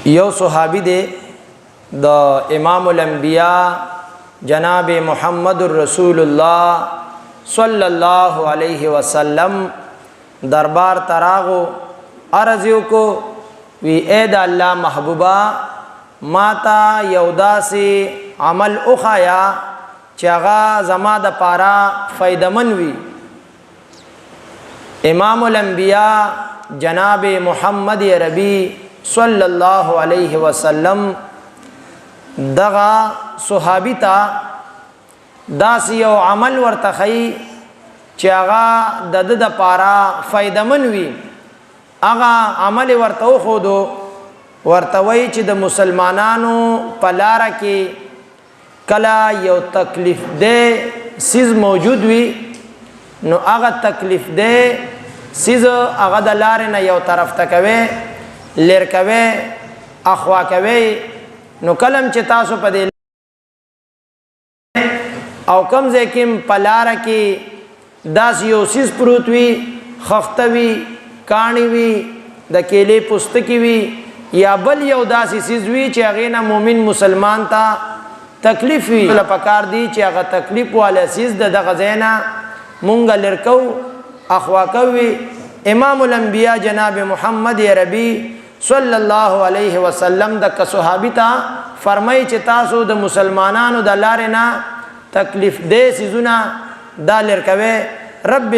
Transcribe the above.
یو صحابی دے دا امام الانبیاء جناب محمد الرسول اللہ صلی اللہ علیہ وسلم دربار تراغو عرضیو کو وی اے دا اللہ محبوبہ ماتا یودا سے عمل اخایا چاگا زما دا پارا فیدمن وی. امام الانبیاء جناب محمد عربی صلی اللہ علیہ وسلم دغا صحابی تا داسی یو عمل ورتخی چاگا دد دا پارا فیدمن وی. اغا عمل ورتو خودو ورتوی چې د مسلمانانو پلارا کې کلا یو تکلیف دے سیز موجود وی نو اغا تکلیف دے سیز اغا د لارنا یو طرف تکوی لیر کوي اخوا کوي نو کلم چې تاسو په دې او کم زکم پلار کې داس یو سیس پروت وی خختوی کانی وی د کېلې پوستکی وی یا بل یو داسې سیز وی چې هغه نه مؤمن مسلمان ته تکلیف وی لپاره دی چې هغه تکلیف والا سیز د غزینا مونږ لرکو اخوا کوي. امام الانبیاء جناب محمد عربی صلی اللہ علیہ وسلم د صحابی تا فرمائی چې تاسو د مسلمانانو د لارې نه تکلیف دې سيزونه دا لر کوي رب